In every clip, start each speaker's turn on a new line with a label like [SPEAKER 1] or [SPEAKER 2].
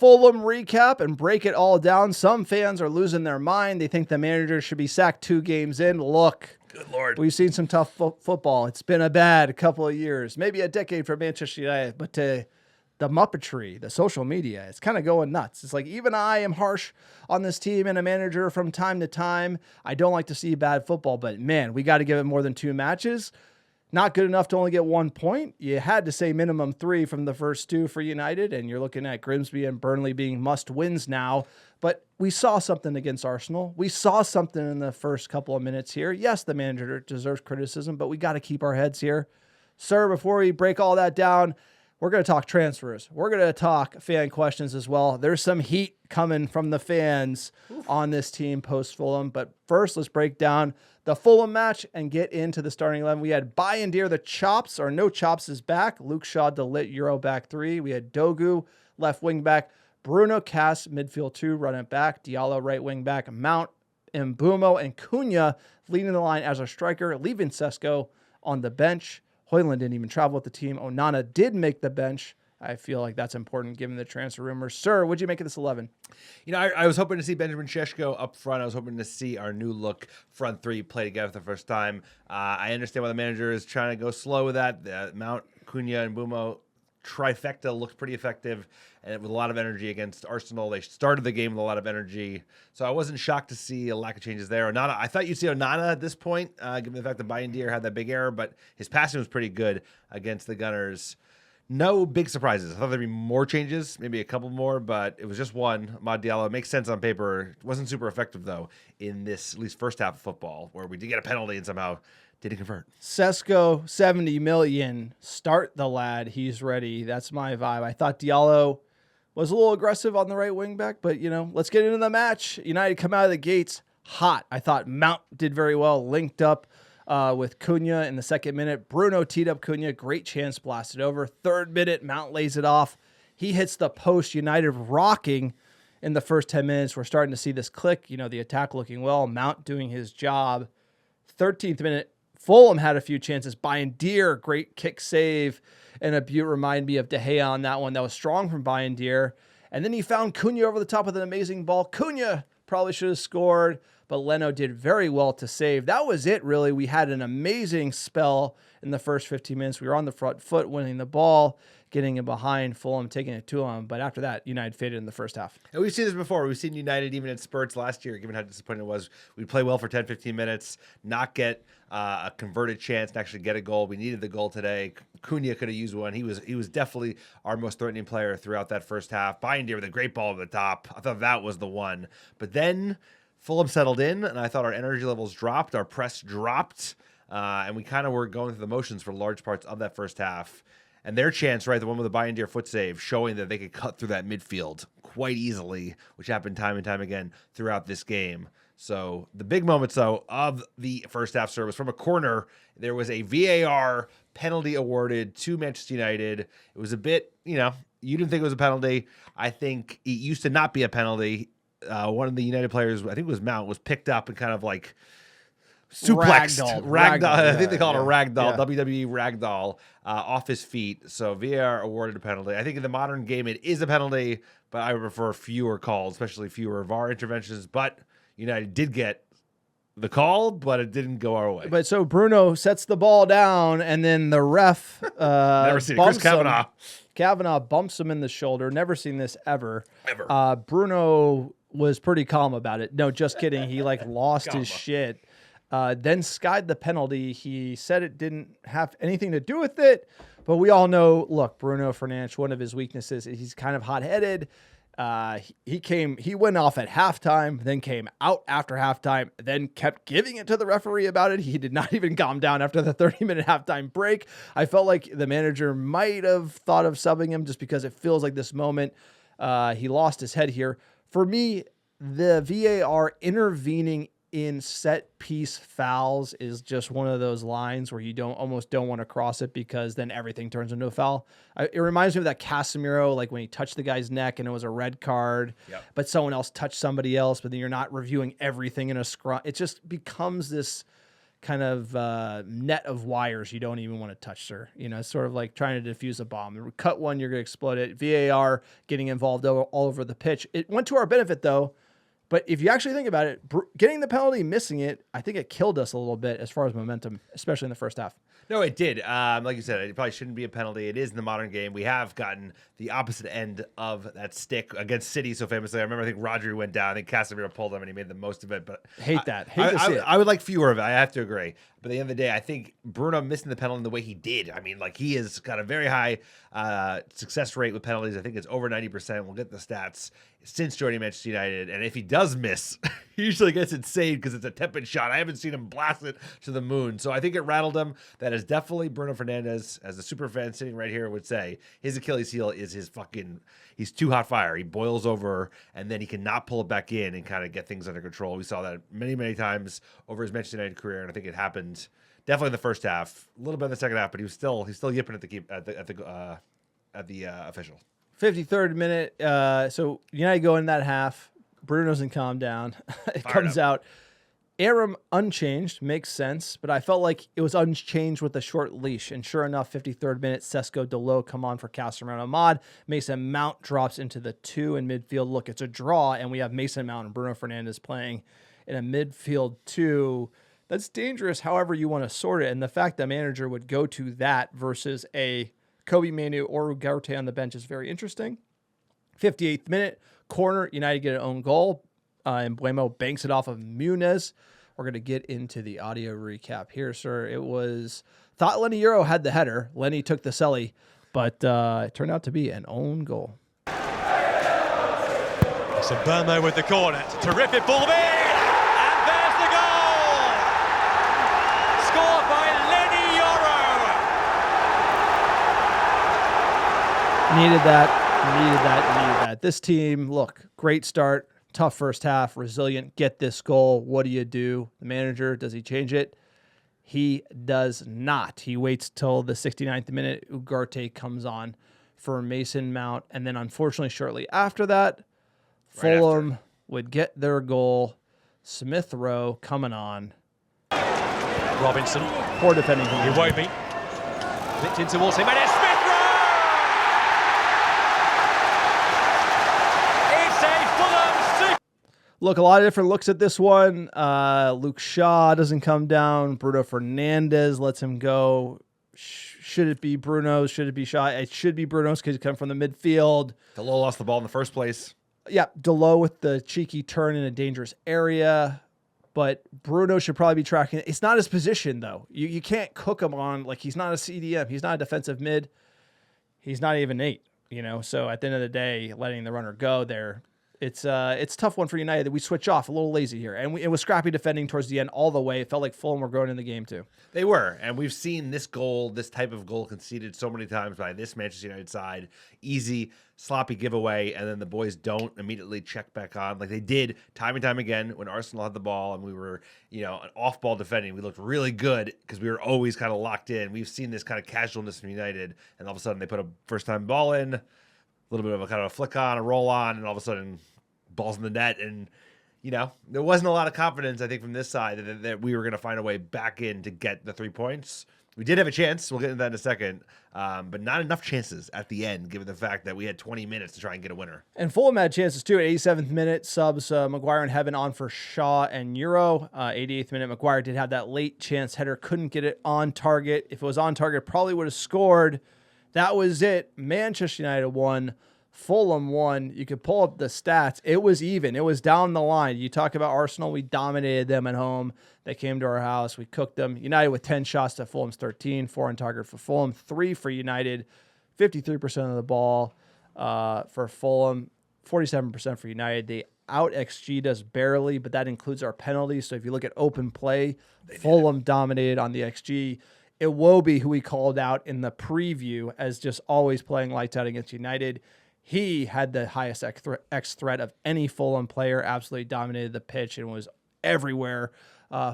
[SPEAKER 1] Fulham recap and break it all down. Some fans are losing their mind. They think the manager should be sacked 2 games in. Look,
[SPEAKER 2] good Lord,
[SPEAKER 1] we've seen some tough football. It's been a bad couple of years, maybe a decade for Manchester United, but the muppetry, the social media, it's kind of going nuts. It's like, even I am harsh on this team and a manager from time to time. I don't like to see bad football, but man, we got to give it more than 2 matches. Not good enough to only get 1 point. You had to say minimum 3 from the first 2 for United, and you're looking at Grimsby and Burnley being must wins now. But we saw something against Arsenal. We saw something in the first couple of minutes here. Yes, the manager deserves criticism, but we got to keep our heads here. Sir, before we break all that down, we're going to talk transfers. We're going to talk fan questions as well. There's some heat coming from the fans on this team post-Fulham. But first, let's break down the Fulham match and get into the starting 11. We had Bayindir, the chops, or no chops, is back. Luke Shaw, de Ligt, Euro back 3. We had Dogu, left wing back. Bruno, Cass, midfield 2, running back. Diallo, right wing back. Mount, Mbumo, and Cunha leading the line as a striker, leaving Sesko on the bench. Højlund didn't even travel with the team. Onana did make the bench. I feel like that's important given the transfer rumors. Sir, what'd you make of this 11?
[SPEAKER 2] You know, I was hoping to see Benjamin Šeško up front. I was hoping to see our new look front 3 play together for the first time. I understand why the manager is trying to go slow with that. Mount, Cunha, and Mbumo trifecta looked pretty effective and with a lot of energy against Arsenal. They started the game with a lot of energy. So I wasn't shocked to see a lack of changes there. Onana, I thought you'd see Onana at this point, given the fact that Bayindir had that big error, but his passing was pretty good against the Gunners. No big surprises. I thought there'd be more changes, maybe a couple more, but it was just one. Amad Diallo, it makes sense on paper. It wasn't super effective, though, in this, at least first half of football, where we did get a penalty and somehow didn't convert.
[SPEAKER 1] Sesko, 70 million. Start the lad. He's ready. That's my vibe. I thought Diallo was a little aggressive on the right wing back, but, let's get into the match. United come out of the gates hot. I thought Mount did very well, linked up with Cunha in the 2nd minute. Bruno teed up Cunha. Great chance, blasted over. 3rd minute, Mount lays it off. He hits the post. United rocking in the first 10 minutes. We're starting to see this click. The attack looking well. Mount doing his job. 13th minute, Fulham had a few chances. Bayindir, great kick save. And a Butte remind me of De Gea on that one. That was strong from Bayindir. And then he found Cunha over the top with an amazing ball. Cunha probably should have scored, but Leno did very well to save. That was it, really. We had an amazing spell in the first 15 minutes. We were on the front foot, winning the ball, getting it behind Fulham, taking it to them. But after that, United faded in the first half.
[SPEAKER 2] And we've seen this before. We've seen United even at spurts last year, given how disappointing it was. We'd play well for 10, 15 minutes, not get a converted chance and actually get a goal. We needed the goal today. Cunha could have used one. He was definitely our most threatening player throughout that first half. Bayindir with a great ball over the top. I thought that was the one. But then Fulham settled in, and I thought our energy levels dropped. Our press dropped, and we kind of were going through the motions for large parts of that first half. And their chance, right, the one with the Bayindir foot save, showing that they could cut through that midfield quite easily, which happened time and time again throughout this game. So the big moments, though, of the first half service, from a corner, there was a VAR penalty awarded to Manchester United. It was a bit, you didn't think it was a penalty. I think it used to not be a penalty. One of the United players, I think it was Mount, was picked up and kind of like suplexed. Ragdoll. I think they call it a ragdoll, WWE ragdoll, off his feet. So VAR awarded a penalty. I think in the modern game it is a penalty, but I would prefer fewer calls, especially fewer VAR interventions. But United did get the call, but it didn't go our way.
[SPEAKER 1] But so Bruno sets the ball down, and then the ref
[SPEAKER 2] never seen it. Chris Kavanagh.
[SPEAKER 1] Kavanagh bumps him in the shoulder. Never seen this ever. Bruno was pretty calm about it. No, just kidding. He lost his shit. Then skied the penalty. He said it didn't have anything to do with it, but we all know, look, Bruno Fernandes, one of his weaknesses is he's kind of hot-headed. He went off at halftime, then came out after halftime, then kept giving it to the referee about it. He did not even calm down after the 30-minute halftime break. I felt like the manager might have thought of subbing him just because it feels like this moment he lost his head here. For me, the VAR intervening in set piece fouls is just one of those lines where you almost don't want to cross it, because then everything turns into a foul. It reminds me of that Casemiro, like when he touched the guy's neck and it was a red card, but someone else touched somebody else, but then you're not reviewing everything in a scrum. It just becomes this kind of net of wires you don't even want to touch, sir. It's sort of like trying to defuse a bomb. Cut one, you're going to explode it. VAR getting involved all over the pitch. It went to our benefit, though. But if you actually think about it, getting the penalty, missing it, I think it killed us a little bit as far as momentum, especially in the first half.
[SPEAKER 2] No, it did. Like you said, it probably shouldn't be a penalty. It is in the modern game. We have gotten the opposite end of that stick against City so famously. I remember, I think Rodri went down. I think Casemiro pulled him, and he made the most of it. But
[SPEAKER 1] Hate to see it.
[SPEAKER 2] I would like fewer of it. I have to agree. But at the end of the day, I think Bruno missing the penalty in the way he did. I mean, like, he has got a very high success rate with penalties. I think it's over 90%. We'll get the stats since joining Manchester United. And if he does miss, he usually gets it saved because it's a tepid shot. I haven't seen him blast it to the moon. So I think it rattled him. That is definitely Bruno Fernandes, as a super fan sitting right here would say. His Achilles heel is he's too hot fire. He boils over, and then he cannot pull it back in and kind of get things under control. We saw that many, many times over his Manchester United career, and I think it happened definitely in the first half, a little bit in the second half, but he's still yipping at the official.
[SPEAKER 1] 53rd minute. So United go in that half. Bruno doesn't calm down. It comes out. Amorim unchanged, makes sense, but I felt like it was unchanged with a short leash. And sure enough, 53rd minute, Sesko Delo come on for Casemiro Ahmad. Mason Mount drops into the 2 in midfield. Look, it's a draw, and we have Mason Mount and Bruno Fernandes playing in a midfield 2. That's dangerous however you want to sort it. And the fact that manager would go to that versus a Kobe Manu or Ugarte on the bench is very interesting. 58th minute, corner, United get an own goal. And Buemo banks it off of Muniz. We're going to get into the audio recap here, sir. It was, thought Lenny Yoro had the header. Lenny took the celly, but it turned out to be an own goal.
[SPEAKER 3] So Buemo with the corner. Terrific ball in. And there's the goal. Scored by Lenny Yoro.
[SPEAKER 1] Needed that. This team, look, great start. Tough first half, resilient, get this goal. What do? The manager, does he change it? He does not. He waits till the 69th minute. Ugarte comes on for Mason Mount. And then unfortunately, shortly after that, Fulham would get their goal. Smith Rowe coming on.
[SPEAKER 3] Robinson.
[SPEAKER 1] Poor defending.
[SPEAKER 3] It won't be. Flipped in towards him, and it's Smith Rowe! It's a Fulham super.
[SPEAKER 1] Look, a lot of different looks at this one. Luke Shaw doesn't come down. Bruno Fernandes lets him go. Should it be Bruno's? Should it be Shaw? It should be Bruno's because he come from the midfield.
[SPEAKER 2] Delo lost the ball in the first place.
[SPEAKER 1] Yeah, Delo with the cheeky turn in a dangerous area. But Bruno should probably be tracking. It's not his position, though. You can't cook him on, like, he's not a CDM. He's not a defensive mid. He's not even 8, So at the end of the day, letting the runner go there, it's a tough one for United that we switch off, a little lazy here. And it was scrappy defending towards the end all the way. It felt like Fulham were growing in the game, too.
[SPEAKER 2] They were, and we've seen this type of goal conceded so many times by this Manchester United side. Easy, sloppy giveaway, and then the boys don't immediately check back on like they did time and time again when Arsenal had the ball and we were, an off-ball defending. We looked really good because we were always kind of locked in. We've seen this kind of casualness from United, and all of a sudden they put a first-time ball in, a little bit of a kind of a flick on, a roll on, and all of a sudden balls in the net, and there wasn't a lot of confidence, I think, from this side that we were going to find a way back in to get the 3 points. We did have a chance. We'll get into that in a second, but not enough chances at the end, given the fact that we had 20 minutes to try and get a winner.
[SPEAKER 1] And Fulham had chances, too. At 87th minute, subs Maguire and Heaven on for Shaw and Euro. 88th minute, Maguire did have that late chance header. Couldn't get it on target. If it was on target, probably would have scored. That was it. Manchester United won. Fulham won. You could pull up the stats. It was even. It was down the line. You talk about Arsenal. We dominated them at home. They came to our house. We cooked them. United with 10 shots to Fulham's 13. 4 on target for Fulham. 3 for United. 53% of the ball for Fulham. 47% for United. They out XG'd us barely, but that includes our penalties. So if you look at open play, Fulham dominated on the XG. Iwobi, who we called out in the preview as just always playing lights out against United, he had the highest X threat of any Fulham player, absolutely dominated the pitch and was everywhere,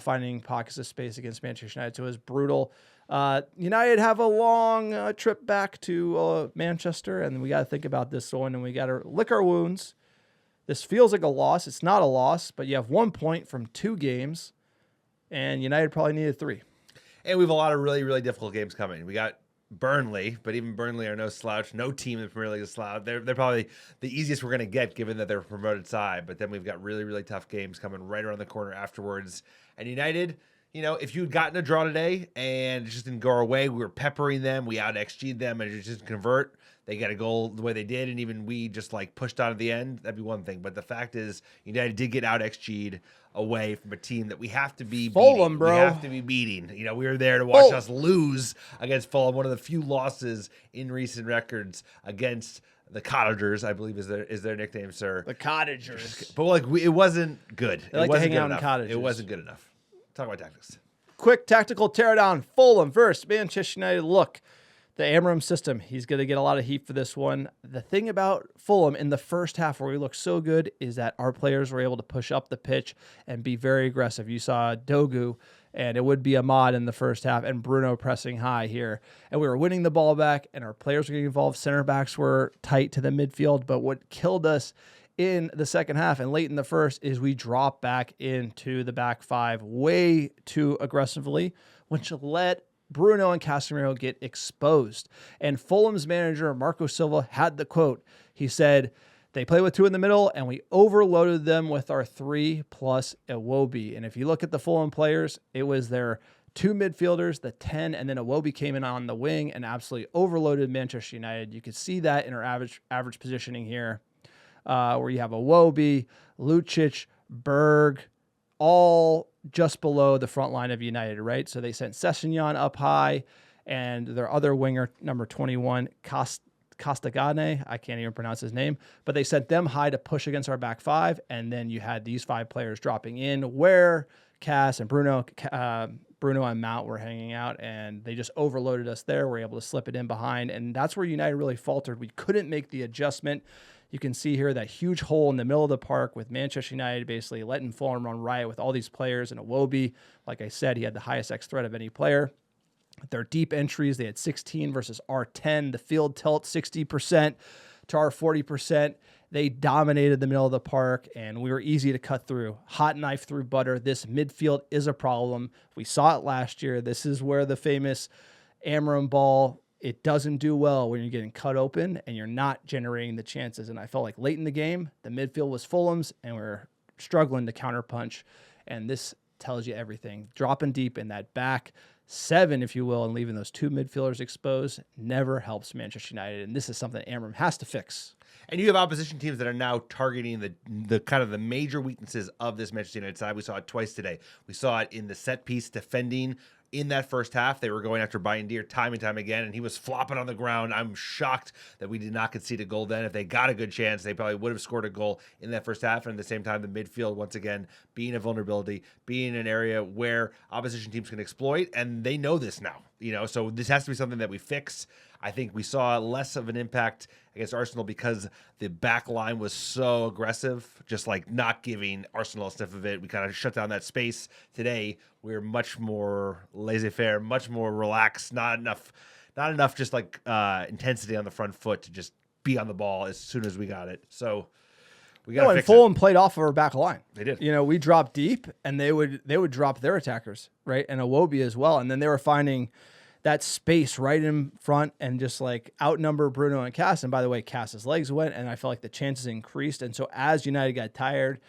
[SPEAKER 1] finding pockets of space against Manchester United. So it was brutal. United have a long trip back to Manchester, and we got to think about this one, and we got to lick our wounds. This feels like a loss. It's not a loss, but you have 1 point from 2 games. and United probably needed 3.
[SPEAKER 2] And we have a lot of really, really difficult games coming. We got Burnley, but even Burnley are no slouch. No team in the Premier League is slouch. They're probably the easiest we're going to get, given that they're a promoted side. But then we've got really, really tough games coming right around the corner afterwards. And United, if you had gotten a draw today and it just didn't go our way, we were peppering them, we out XG'd them, and it just didn't convert. They got a goal the way they did, and even we just pushed on at the end. That'd be one thing. But the fact is, United did get out XG'd away from a team that we have to be
[SPEAKER 1] Fulham,
[SPEAKER 2] beating.
[SPEAKER 1] bro.
[SPEAKER 2] We have to be beating. We were there to watch us lose against Fulham, one of the few losses in recent records against the Cottagers, I believe is their nickname, sir.
[SPEAKER 1] The Cottagers.
[SPEAKER 2] But it wasn't good.
[SPEAKER 1] They like
[SPEAKER 2] it wasn't
[SPEAKER 1] to hang out
[SPEAKER 2] good
[SPEAKER 1] in
[SPEAKER 2] enough.
[SPEAKER 1] cottages.
[SPEAKER 2] It wasn't good enough. Talk about tactics.
[SPEAKER 1] Quick tactical teardown. Fulham versus Manchester United. Look, the Amorim system, he's going to get a lot of heat for this one. The thing about Fulham in the first half where we looked so good is that our players were able to push up the pitch and be very aggressive. You saw Dogu, and it would be Ahmad in the first half, and Bruno pressing high here. And we were winning the ball back, and our players were getting involved. Center backs were tight to the midfield. But what killed us in the second half and late in the first is we dropped back into the back 5 way too aggressively, which let Bruno and Casemiro get exposed. And Fulham's manager, Marco Silva, had the quote. He said, they play with 2 in the middle, and we overloaded them with our 3 plus Iwobi. And if you look at the Fulham players, it was their 2 midfielders, the 10, and then Iwobi came in on the wing and absolutely overloaded Manchester United. You could see that in our average positioning here, where you have Iwobi, Lucic, Berg, all just below the front line of United, right? So they sent Sessegnon up high, and their other winger, number 21, Castagane, I can't even pronounce his name, but they sent them high to push against our back 5, and then you had these 5 players dropping in where Cass and Bruno and Mount were hanging out, and they just overloaded us there. We're able to slip it in behind, and that's where United really faltered. We couldn't make the adjustment. You can see here that huge hole in the middle of the park with Manchester United basically letting Fulham run riot with all these players. And Iwobi, like I said, he had the highest X threat of any player. Their deep entries, they had 16 versus our 10. The field tilt 60% to our 40%. They dominated the middle of the park, and we were easy to cut through. Hot knife through butter. This midfield is a problem. We saw it last year. This is where the famous Amorim ball, it doesn't do well when you're getting cut open and you're not generating the chances. And I felt like late in the game, the midfield was Fulham's, and we're struggling to counterpunch. And this tells you everything. Dropping deep in that back 7, if you will, and leaving those 2 midfielders exposed never helps Manchester United. And this is something Amorim has to fix.
[SPEAKER 2] And you have opposition teams that are now targeting the kind of the major weaknesses of this Manchester United side. We saw it twice today. We saw it in the set piece defending. In that first half, they were going after Bayindir time and time again, and he was flopping on the ground. I'm shocked that we did not concede a goal then. If they got a good chance, they probably would have scored a goal in that first half. And at the same time, the midfield, once again, being a vulnerability, being an area where opposition teams can exploit, and they know this now. So this has to be something that we fix. I think we saw less of an impact against Arsenal because the back line was so aggressive, just not giving Arsenal a sniff of it. We kind of shut down that space. Today, we're much more laissez-faire, much more relaxed, not enough just intensity on the front foot to just be on the ball as soon as we got it. So we got to fix it.
[SPEAKER 1] Fulham played off of our back line.
[SPEAKER 2] They did.
[SPEAKER 1] We dropped deep, and they would drop their attackers, right? And Iwobi as well. And then they were finding that space right in front and just outnumber Bruno and Cass. And by the way, Cass's legs went, and I felt like the chances increased. And so as United got tired,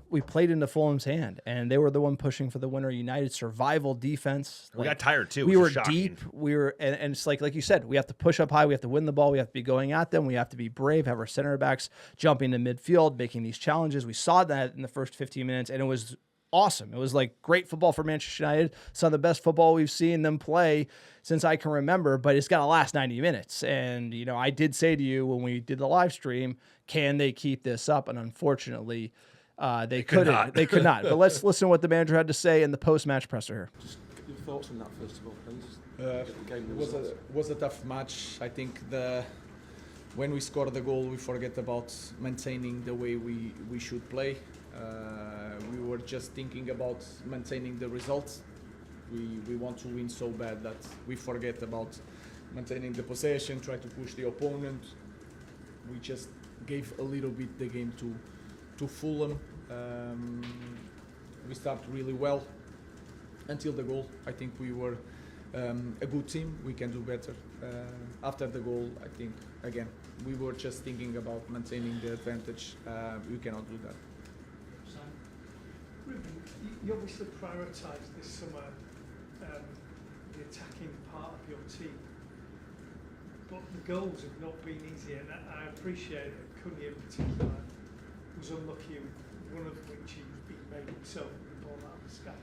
[SPEAKER 1] we played into Fulham's hand, and they were the one pushing for the winner. United survival defense.
[SPEAKER 2] We got tired too.
[SPEAKER 1] We were deep. We were, and it's like you said, we have to push up high. We have to win the ball. We have to be going at them. We have to be brave. Have our center backs jumping to midfield, making these challenges. We saw that in the first 15 minutes, and it was awesome. It was great football for Manchester United. Some of the best football we've seen them play since I can remember, but it's got to last 90 minutes. And, I did say to you when we did the live stream, can they keep this up? And unfortunately, they couldn't. They could not. But let's listen to what the manager had to say in the post-match presser here.
[SPEAKER 4] Just your thoughts on that, first of all, please. It was a tough match. I think when we scored the goal, we forget about maintaining the way we should play. We were just thinking about maintaining the results. We want to win so bad that we forget about maintaining the possession, try to push the opponent. We just gave a little bit the game to Fulham. We started really well. until the goal. I think we were a good team. We can do better. After the goal, I think, again, we were just thinking about maintaining the advantage. We cannot do that.
[SPEAKER 5] Ruben, you obviously prioritised this summer the attacking part of your team, but the goals have not been easy, and I appreciate that Cunha in particular was unlucky, one of which he made himself with the ball out of the sky.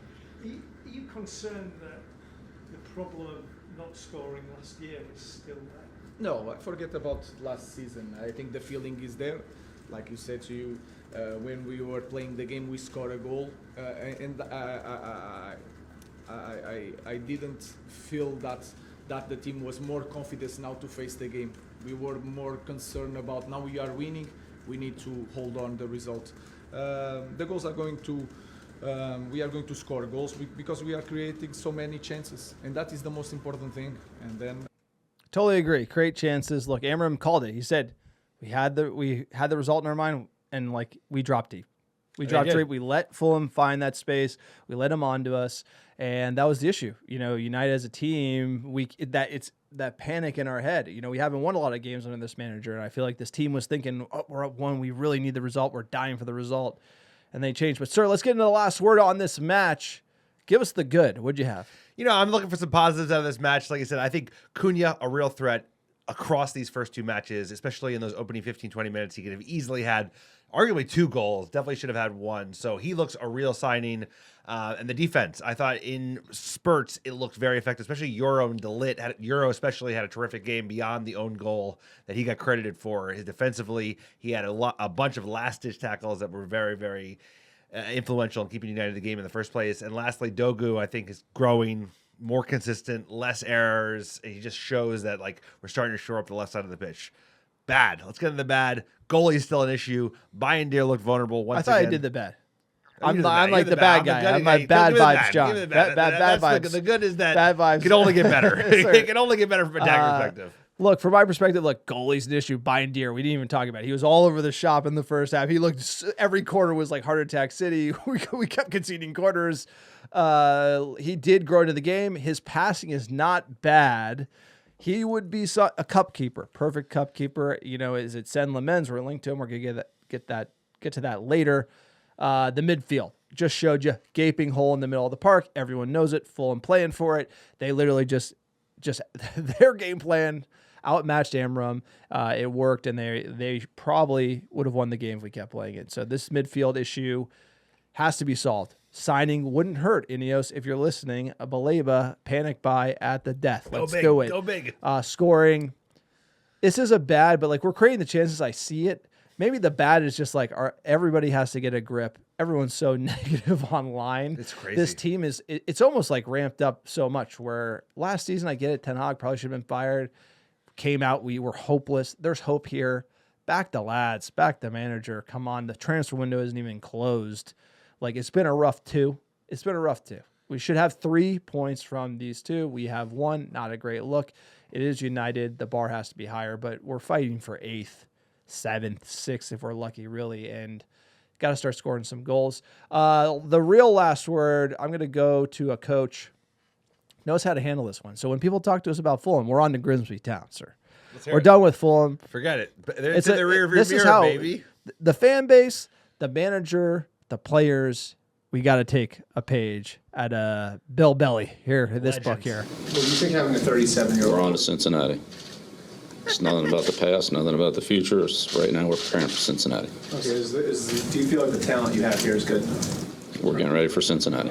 [SPEAKER 5] Are you concerned that the problem of not scoring last year is still there?
[SPEAKER 4] No, forget about last season. I think the feeling is there. Like you said to you, when we were playing the game, we scored a goal, and I didn't feel that the team was more confident now to face the game. We were more concerned about now we are winning, we need to hold on the result. The goals are going to, we are going to score goals because we are creating so many chances, and that is the most important thing. And then,
[SPEAKER 1] totally agree. Create chances. Look, Amorim called it. He said we had the result in our mind, and like we dropped deep. We dropped deep. We let Fulham find that space. We let them onto us, and that was the issue. You know, United as a team, it's that panic in our head. You know, we haven't won a lot of games under this manager, and I feel like this team was thinking, oh, we're up 1. We really need the result. We're dying for the result, and they changed. But sir, let's get into the last word on this match. Give us the good. What'd you have?
[SPEAKER 2] You know, I'm looking for some positives out of this match. Like I said, I think Cunha, a real threat across these first 2 matches, especially in those opening 15, 20 minutes. He could have easily had arguably 2 goals, definitely should have had 1. So he looks a real signing. And the defense, I thought in spurts, it looked very effective, especially Yoro and De Ligt. Yoro especially had a terrific game beyond the own goal that he got credited for. His defensively, he had a bunch of last-ditch tackles that were very, very influential in keeping United in the game in the first place. And lastly, Dogu, I think, is growing, more consistent, less errors. He just shows that like we're starting to shore up the left side of the pitch. Bad. Let's get into the bad. Goalie is still an issue. Bayindir looked vulnerable once again.
[SPEAKER 1] I thought I did the bad. I'm
[SPEAKER 2] like
[SPEAKER 1] like the bad guy. I'm like bad vibes, John. Bad vibes.
[SPEAKER 2] The good is that
[SPEAKER 1] bad vibes
[SPEAKER 2] can only get better. It can only get better from a attack perspective.
[SPEAKER 1] Look, from my perspective, look, goalie's an issue. Bayindir, we didn't even talk about it. He was all over the shop in the first half. He looked, every corner was like heart attack city. We kept conceding corners. He did grow into the game. His passing is not bad. He would be a cup keeper, perfect cup keeper. You know, is it Sen Lamens? We're linked to him. We're gonna get to that later. The midfield just showed you gaping hole in the middle of the park. Everyone knows it. Fulham playing for it. They literally just their game plan outmatched Amorim. It worked, and they probably would have won the game if we kept playing it. So this midfield issue has to be solved. Signing wouldn't hurt, Ineos. If you're listening, a Baleba panic buy at the death. Let's do it.
[SPEAKER 2] Go big.
[SPEAKER 1] Scoring. This is a bad, but like we're creating the chances. I see it. Maybe the bad is just like everybody has to get a grip. Everyone's so negative online.
[SPEAKER 2] It's crazy.
[SPEAKER 1] This team it's almost like ramped up so much where last season, I get it, Ten Hag probably should have been fired. Came out, we were hopeless. There's hope here. Back the lads, back the manager. Come on, the transfer window isn't even closed. Like, it's been a rough 2. It's been a rough 2. We should have 3 points from these 2. We have 1. Not a great look. It is United. The bar has to be higher, but we're fighting for 8th, 7th, 6th if we're lucky, really, and got to start scoring some goals. The real last word, I'm going to go to a coach knows how to handle this one. So when people talk to us about Fulham, we're on to Grimsby Town, sir. We're done with Fulham.
[SPEAKER 2] Forget it. It's in the rear view mirror, baby.
[SPEAKER 1] The fan base, the manager, the players, we got to take a page at Bill Belly here in this book here.
[SPEAKER 6] What do you think having a 37-year-old?
[SPEAKER 7] We're on to Cincinnati. It's nothing about the past, nothing about the future. Right now, we're preparing for Cincinnati.
[SPEAKER 6] Okay, do you feel like the talent you have here is good?
[SPEAKER 7] We're getting ready for Cincinnati.